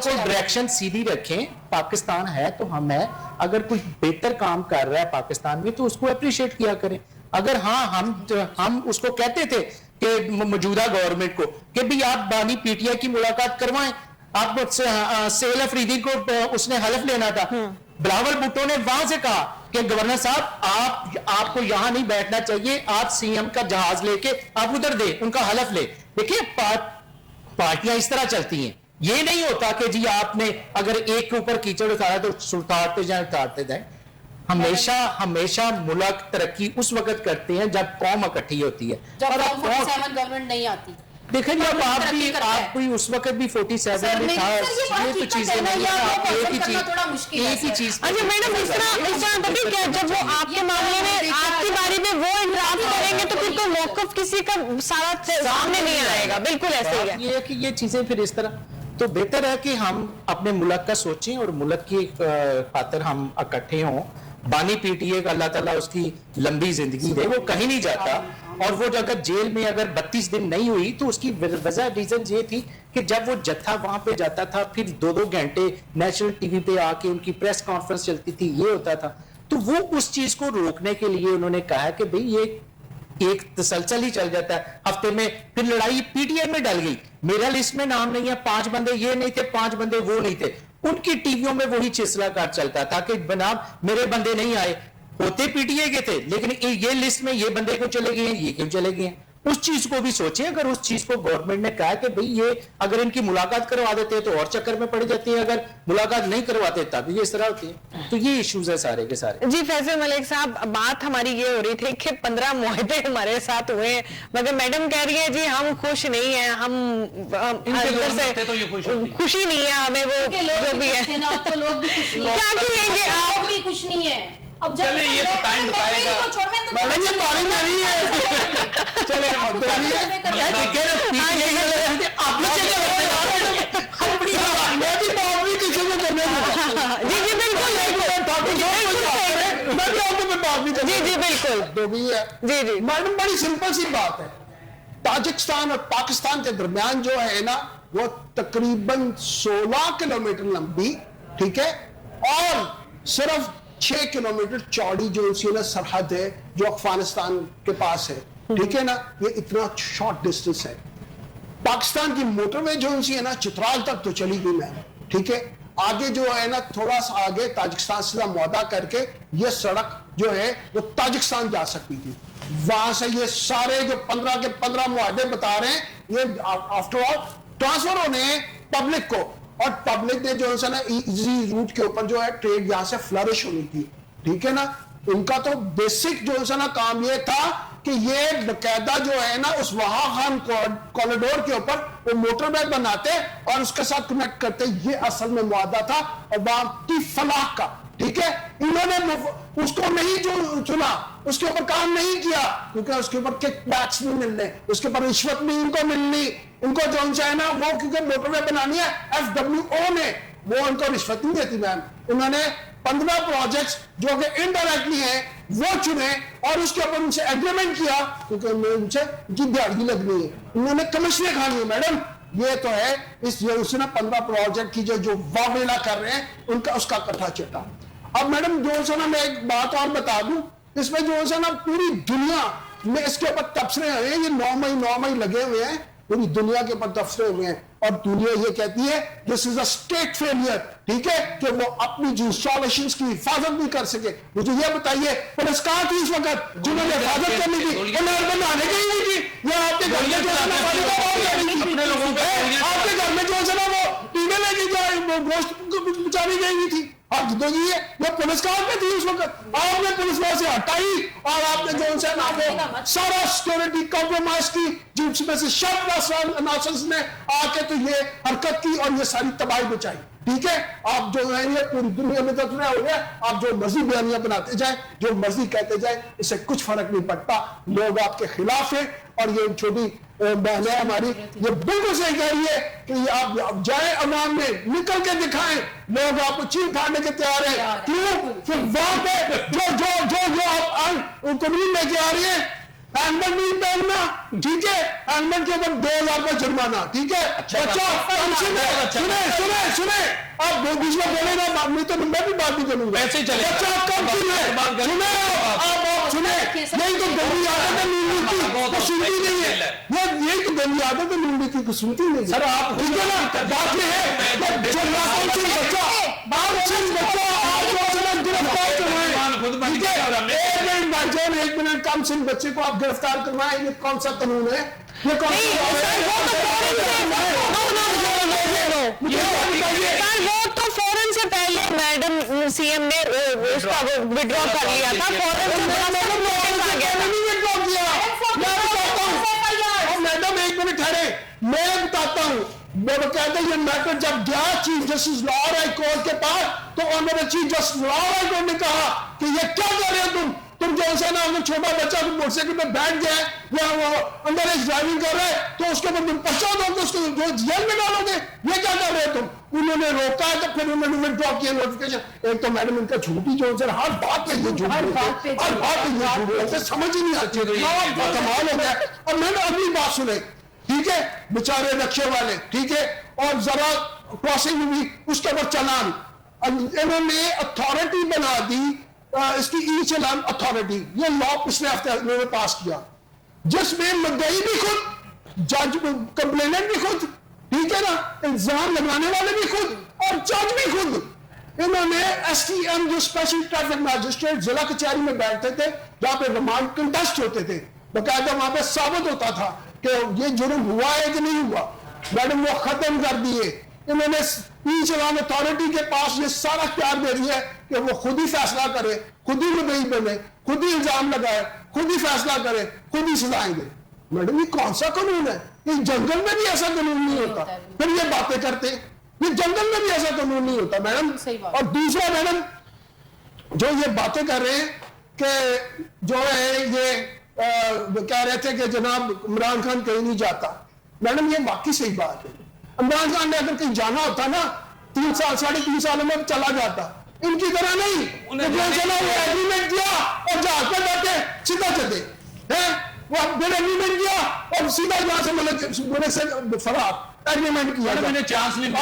डायरेक्शन सीधी रखें। पाकिस्तान है तो हम है, अगर कुछ बेहतर काम कर रहा है पाकिस्तान में तो उसको अप्रिशिएट किया करें। अगर हम उसको कहते थे कि मौजूदा गवर्नमेंट को कि भी आप बानी पीटीआई की मुलाकात करवाएं, आप सेल अफरीदी को उसने हलफ लेना था, बिलावल भुट्टो ने वहां से कहा कि गवर्नर साहब आपको यहां नहीं बैठना चाहिए, आप सीएम का जहाज लेके आप उधर दे, उनका हलफ ले। देखिए पार्टियां इस तरह चलती हैं। ये नहीं होता कि जी आपने अगर एक के ऊपर कीचड़ उतारा तो उतारते जाए। हमेशा मुल्क तरक्की उस वक्त करते हैं जब कौम इकट्ठी होती है। जब 47 नहीं आती। देखिए जब आप भी उस वक्त भी 47 में था, ये तो चीजें नहीं है। एक ही चीज। अच्छा मैडम, इस तरह पता क्या, जब वो आपके मामले में आपकी बारी में वो इंतजाम करेंगे तो फिर तो मौकफ किसी का सारा सामने नहीं आएगा। बिल्कुल ऐसे ही है। ये कि ये चीजें फिर इस तरह, तो बेहतर है कि हम अपने मुल्क का सोचें और मुल्क की खातिर हम इकट्ठे हों। बानी पीटीए का अल्लाह ताला उसकी लंबी जिंदगी दे, वो कहीं नहीं जाता। और वो अगर जेल में अगर 32 दिन नहीं हुई तो उसकी वजह रीजन ये थी कि जब वो जत्था वहां पे जाता था, फिर 2-2 घंटे नेशनल टीवी पे आके उनकी प्रेस कॉन्फ्रेंस चलती थी, ये होता था। तो वो उस चीज को रोकने के लिए उन्होंने कहा कि भाई ये एक तसलसल ही चल जाता है हफ्ते में। फिर लड़ाई पीटीआई में डल गई, मेरा लिस्ट में नाम नहीं है, 5 बंदे ये नहीं थे, 5 बंदे वो नहीं थे। उनकी टीवियों में वही चिस्लाकार चलता था कि बनाब मेरे बंदे नहीं आए, होते पीटीआई के थे, लेकिन ये लिस्ट में ये बंदे क्यों चले गए, ये क्यों चले गए। उस चीज को भी सोचें। अगर उस चीज को गवर्नमेंट ने कहा कि भाई ये अगर इनकी मुलाकात करवा देते हैं तो और चक्कर में पड़ जाती है, अगर मुलाकात नहीं करवाते तब ये इस तरह होती है। तो ये इश्यूज है सारे के सारे। जी फैसल मलिक साहब, बात हमारी ये हो रही थी कि 15 मुआहदे हमारे साथ हुए हैं, मगर मैडम कह रही है जी हम खुश नहीं है, हम खुशी नहीं है हमें, वो जो भी है क्या कहेंगे आप? भी खुश नहीं है। अब चले ये तो टाइम बताएगा। मैडम ये पानी में नहीं है। चले आप जी बिल्कुल जो भी है। जी मैडम बड़ी सिंपल सी बात है, ताजिकिस्तान और पाकिस्तान के दरमियान जो है ना वो तकरीबन 16 किलोमीटर लंबी, ठीक है, और सिर्फ 6 किलोमीटर चौड़ी जो उसकी ना सरहद है जो अफगानिस्तान के पास है, ठीक है ना। ये इतना शॉर्ट डिस्टेंस है। पाकिस्तान की मोटरवे जो उनकी है ना चित्राल तक तो चली गई मैम, ठीक है। आगे जो है ना थोड़ा सा आगे ताजिकिस्तान से मुआहदा करके ये सड़क जो है वो ताजिकिस्तान जा सकती थी। वहां से ये सारे जो 15 के 15 मुआहदे बता रहे हैं, ये आफ्टर ऑल ट्रांसफर होने हैं पब्लिक को, और पब्लिक ने जो है ना इजी रूट के ऊपर जो है ट्रेड यहां से फ्लरिश होनी थी, ठीक है ना। उनका तो बेसिक जो है ना काम ये था कि ये बकायदा जो है ना उस वहा खान कॉरिडोर के ऊपर वो मोटरवे बनाते और उसके साथ कनेक्ट करते, ये असल में मुआहदा था और वहां की फलाह का, ठीक है, इन्होंने उसको नहीं जो चुना, उसके ऊपर काम नहीं किया, क्योंकि उसके ऊपर किकबैक्स भी मिलने, उसके ऊपर रिश्वत भी इनको मिलनी, इनको जो है ना वो, क्योंकि मोटरवे बनानी है, FWO ने वो उनको रिश्वत नहीं देती मैम। उन्होंने 15 प्रोजेक्ट्स जो कि इनडायरेक्टली है वो चुने और उसके ऊपर उनसे एग्रीमेंट किया, क्योंकि उनसे दिहाड़ी लगनी है, उन्होंने कमिश्नें खानी है मैडम। ये तो है इस उसने ना 15 प्रोजेक्ट की जो वावेला कर रहे हैं उनका, उसका कट्ठा चिट्ठा। अब मैडम जो है ना मैं एक बात और बता दूं, इसमें जो है ना पूरी दुनिया में इसके ऊपर तबसरे हैं, ये 9 मई लगे हुए हैं, पूरी दुनिया के ऊपर तबसरे हुए हैं, और दुनिया ये कहती है this is a state failure, ठीक है, कि वो अपनी जो इंस्टॉलेशंस की हिफाजत नहीं कर सके। मुझे ये बताइए पुरस्कार थी इस वक्त जिन्होंने हिफाजत करनी थी, बनाने की नहीं थी, या आपके घर में जो है ना आपके घर में जो है ना वो टीने लेके जाए वो गोश्त बेचारी गई थी, आप तो ये पुरस्कार पे थी उस वक्त, आपने पुलिस से हटाई और आपने जो है ना वो सारा सिक्योरिटी कॉम्प्रोमाइज की, जिसमें से शब्द ने आके तो ये हरकत की और ये सारी तबाही बचाई, ठीक है। आप जो है ये पूरी दुनिया में तस्वीरें हो गया, आप जो मर्जी बयानियां बनाते जाए, जो मर्जी कहते जाए, इससे कुछ फर्क नहीं पड़ता, लोग आपके खिलाफ है। और ये छोटी बहनें हमारी ये बिल्कुल सही कह रही है कि आप जाए अवाम में निकल के दिखाएं, लोग आपको चीर फाड़ने के तैयार है, क्यों? फिर वहां पे जो आप कानून लेके आ रही है, हेलमेट नहीं पहनना, ठीक है, हेलमेट के ऊपर 2000 रुपये जुर्माना, ठीक है। सुने आप बीच में बोले ना, मैं भी बात नहीं करूंगा, सुने यही तो गंदी आदत है नींबू की, तो सुनती नहीं है, यही तो गंदी आदत है नींबू की, तो सुनती नहीं सर। आप ठीक है ना, बात ये है जो बच्चा गिरफ्तार करवाएं, ठीक है, एक मिनट कम सिंह बच्चे को आप गिरफ्तार करवाएं, ये कौन सा कानून है? ये कौन वो तो फौरन से पहले मैडम सीएम ने उसका विड्रॉ कर लिया था, मैडम एक मिनट ठहरे, मैं बताता हूँ। मैं कहते ये मैटर जब गया chief justice Lahore high court के पास, तो honourable chief justice Lahore high court ने कहा कि ये क्या कर रहे हो तुम जो है ना, अगर छोटा बच्चा मोटरसाइकिल पे बैठ गया है या वो अंडर एज ड्राइविंग कर रहा है, तो उसके ऊपर तुम पर्चा दोगे, उसको जेल में डालोगे, ये क्या कर रहे हो तुम? उन्होंने रोका है, तो फिर उन्होंने विड्रॉ किया नोटिफिकेशन। एक तो मैडम इनका झूठी जो है हर बात पे ये झूठ, हर बात पे ये झूठ, समझ ही नहीं आती, कमाल हो गया। और मैंने अगली बात सुने, ठीक है, बेचारे रक्षे वाले, ठीक है, और जरा क्रॉसिंग हुई उसके ऊपर चालान, इन्होंने अथॉरिटी बना दी इसकी ई चालान अथॉरिटी, ये लॉ पिछले हफ्ते इन्होंने पास किया, जिसमें मुद्दई भी खुद, जज कंप्लेनेंट भी खुद, ठीक है ना, इल्जाम लगाने वाले भी खुद और जज भी खुद। इन्होंने STM जो स्पेशल ट्रैफिक मैजिस्ट्रेट जिला कचहरी में बैठते थे, जहां पे रिमांड कंटेस्ट होते थे, बकायदा वहां पे साबित होता था कि ये जुर्म हुआ है कि नहीं हुआ, मैडम वो खत्म कर दिए। इन्होंने ई चालान अथॉरिटी के पास ये सारा प्यार दे दिया कि वो खुद ही फैसला करे, खुद ही मुद्दई बने, खुद ही इल्जाम लगाए, खुद ही फैसला करे, खुद ही सजाएं दे। मैडम ये कौन सा कानून है? ये जंगल में भी ऐसा कानून नहीं होता, फिर ये बातें करते, ये जंगल में भी ऐसा कानून नहीं होता मैडम। और दूसरा मैडम जो ये बातें कर रहे हैं कि जो है ये कह रहे थे कि जनाब इमरान खान कहीं नहीं जाता, मैडम ये वाकई सही बात है। इमरान खान ने अगर कहीं जाना होता ना 3 साल 3.5 साल में चला जाता, इनकी तरह नहीं, एग्रीमेंट किया और जहाज पर बैठे सीधा चले हैं, वो बिना एग्रीमेंट किया और सीधा यहां से मतलब से फरार, एग्रीमेंट किया, मैंने चांस नहीं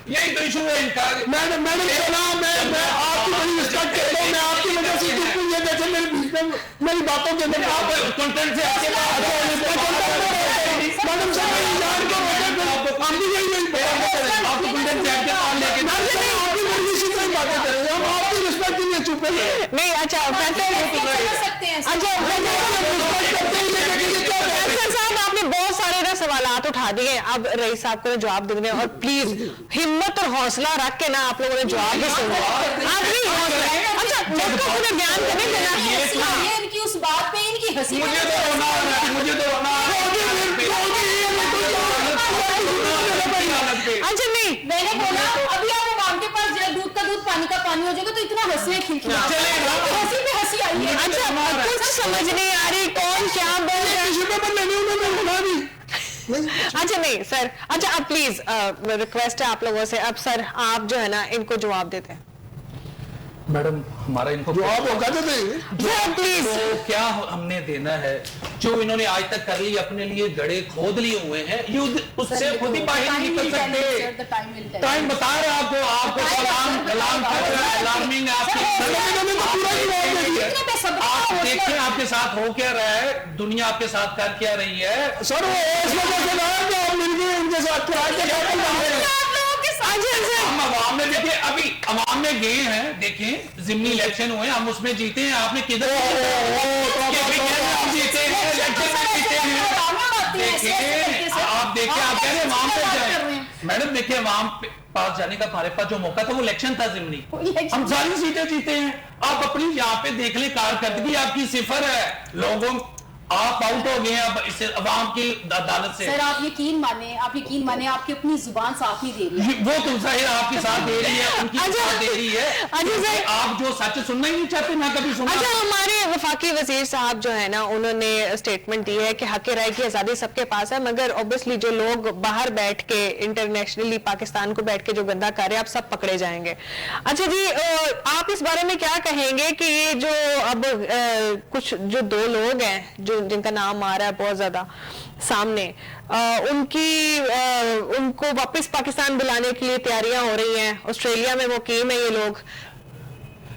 यही तो इशू है इनका। मैडम मैं आपकी बड़ी रिस्पेक्ट करता हूँ, मैं आपकी वजह से ये देखे मेरी बातों के अंदर आप कंटेंट से आगे मैडम साहब जान के हम भी यही आपको कंटेंट से आगे आपकी मर्जी से कोई बातें करेंगे, हम आपकी रिस्पेक्ट नहीं ऊपर है। नहीं अच्छा सकते हैं अच्छा फैसल साहब आपने बहुत सारे ना सवालात उठा दिए, अब रईस साहब को जवाब देंगे और प्लीज हिम्मत और हौसला रख के ना आप लोगों ने जवाब भी सुना। आप भी हौसला अच्छा मुझको पूरे बयान करने देना। इनकी उस बात पे इनकी हंसी मुझे तो रोना आ रहा है, मुझे तो रोना आ रहा है। अच्छा नहीं मैंने बोला अभी आप इमाम के पास जाए, दूध का दूध पानी का पानी हो जाएगा तो इतना हंसे खिलखिलाते हंसी पे हंसी आई है। अच्छा कुछ समझ नहीं आ रही कौन क्या बोल रहा है। अच्छा नहीं सर, अच्छा अब प्लीज रिक्वेस्ट है आप लोगों से, अब सर आप जो है ना इनको जवाब देते हैं। मैडम हमारा इनको जवाब होगा तो देंगे प्लीज तो क्या हमने देना है? जो इन्होंने आज तक कर ली, अपने लिए गड़े खोद लिए हुए हैं, ये उससे खुद ही बाहर नहीं निकल सकते। टाइम बता रहे हैं आपको अलार्मिंग है आप देखिए आपके साथ हो क्या रहा है, दुनिया आपके साथ कर क्या रही है। सर वो इस वजह से ना आप मिलके उनके साथ हम अवाम में देखिए, अभी अवाम में गए हैं, देखें जिमनी इलेक्शन हुए, हम उसमें जीते हैं, आपने किधर जीते हैं, इलेक्शन में जीते हैं। देखिए आप देखिए, आप कह रहे हैं अवाम पे जाए, मैडम देखिए अवाम पास जाने का हमारे पास जो मौका था वो इलेक्शन था जिमनी, हम सारी सीटें जीते हैं। आप अपनी यहाँ पे देख ले, कारकर्दगी आपकी सिफर है, लोगों आप आउट हो गए हैं अब इस अवाम की अदालत से। सर आप यकीन माने आपकी अपनी जुबान साथ नहीं दे रही है। वो तो जाहिर आपके साथ दे रही है, उनकी साथ दे रही है। आप जो सच सुनना ही नहीं चाहते ना कभी सुनना। अच्छा हमारे वफाकी वजीर साहब जो है ना उन्होंने स्टेटमेंट दी है कि हक राय की आजादी सबके पास है, मगर ऑब्वियसली जो लोग बाहर बैठ के इंटरनेशनली पाकिस्तान को बैठ के जो गंदा कर रहे हैं आप सब पकड़े जाएंगे। अच्छा जी आप इस बारे में क्या कहेंगे कि ये जो अब कुछ जो दो लोग हैं जो जिनका नाम आ रहा है बहुत ज्यादा सामने, उनको वापस पाकिस्तान बुलाने के लिए तैयारियां हो रही हैं, ऑस्ट्रेलिया में मुकीम है ये लोग,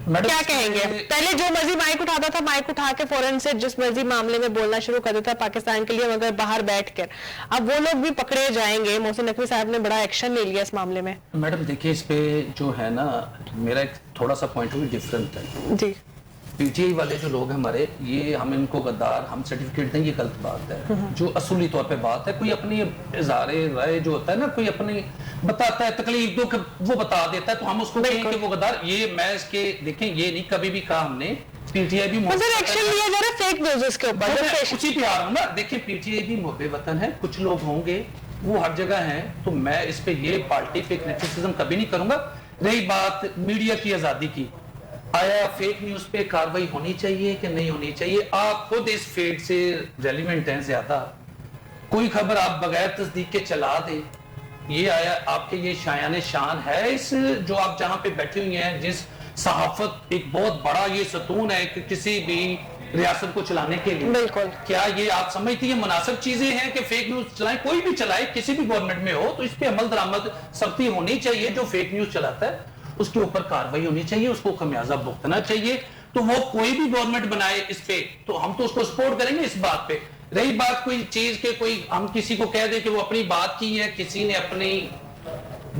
क्या कहेंगे? पहले जो मर्जी माइक उठाता था, माइक उठा के फौरन से जिस मर्जी मामले में बोलना शुरू कर देता पाकिस्तान के लिए, मगर बाहर बैठकर अब वो लोग भी पकड़े जाएंगे। मोहसिन नकवी साहब ने बड़ा एक्शन ले लिया इस मामले में। मैडम देखिए इस पे जो है ना मेरा एक थोड़ा सा पॉइंट ऑफ व्यू डिफरेंट है जी। पीटीआई वाले जो लोग हैं हमारे, ये हम इनको गद्दार हम सर्टिफिकेट दें, ये गलत बात है। जो असूली तौर पे बात है, कोई अपनी इज़हारे राय जो होता है ना, कोई अपनी बताता है तकलीफ दुख वो बता देता है, तो हम उसको कहें कि वो गद्दार। ये मैं इसके देखें ये नहीं कभी भी कहा हमने, पीटीआई भी एक्शन लिया जा रहा है फेक न्यूज़ के ऊपर, उसी पे आ रहा हूं ना। देखिए पीटीआई भी मुहब्बे वतन है, कुछ लोग होंगे वो हर जगह हैं, तो मैं इस पे ये पार्टी पे क्रिटिसिज्म कभी नहीं करूंगा। रही बात मीडिया की आजादी की, आया फेक न्यूज पे कार्रवाई होनी चाहिए कि नहीं होनी चाहिए? आप खुद इस फील्ड से रेलिवेंट हैं ज्यादा, कोई खबर आप बगैर तस्दीक के चला दे, ये आया आपके ये शायान शान है इस जो आप जहां पे बैठे हुए हैं, जिस सहाफत एक बहुत बड़ा ये सतून है कि किसी भी रियासत को चलाने के लिए। बिल्कुल। क्या ये आप समझती है मुनासिब चीजें हैं कि फेक न्यूज चलाएं? कोई भी चलाए, किसी भी गवर्नमेंट में हो, तो इस पे अमल दरामद सख्ती होनी चाहिए। जो फेक न्यूज चलाता है उसके ऊपर कार्रवाई होनी चाहिए, उसको खमियाजा भुगतना चाहिए। तो वो कोई भी गवर्नमेंट बनाए इस पे, तो हम तो उसको सपोर्ट करेंगे इस बात पे। रही बात कोई चीज के कोई हम किसी को कह दें कि वो अपनी बात की है, किसी ने अपनी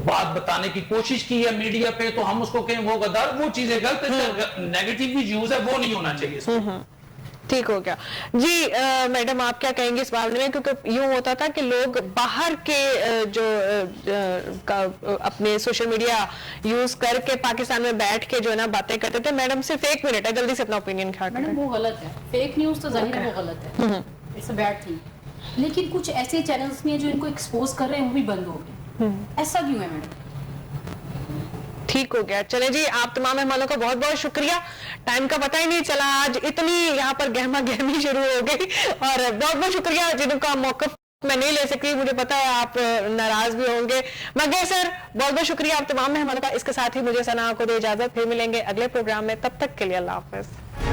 बात बताने की कोशिश की है मीडिया पे, तो हम उसको कहें वो गद्दार, वो चीजें गलत है। नेगेटिव भी यूज है, वो नहीं होना चाहिए। ठीक हो गया जी। मैडम आप क्या कहेंगे इस मामले में? क्योंकि यूं होता था कि लोग बाहर के जो अपने सोशल मीडिया यूज करके पाकिस्तान में बैठ के जो है ना बातें करते थे। मैडम सिर्फ एक मिनट है, जल्दी से अपना ओपिनियन क्या मैडम वो गलत है, फेक न्यूज तो जाहिर है वो गलत है, इट्स अ बैड थिंग। लेकिन कुछ ऐसे चैनल्स भी हैं जो इनको एक्सपोज कर रहे हैं, वो भी बंद हो गए। ऐसा क्यों है मैडम? ठीक हो गया। चले जी, आप तमाम मेहमानों का बहुत बहुत शुक्रिया। टाइम का पता ही नहीं चला, आज इतनी यहाँ पर गहमा गहमी शुरू हो गई, और बहुत बहुत शुक्रिया जिनका मौक़िफ़ मैं नहीं ले सकी, मुझे पता है आप नाराज भी होंगे, मगर सर बहुत बहुत शुक्रिया आप तमाम मेहमानों का। इसके साथ ही मुझे सना को दे इजाजत, फिर मिलेंगे अगले प्रोग्राम में, तब तक के लिए अल्लाह हाफ़िज़।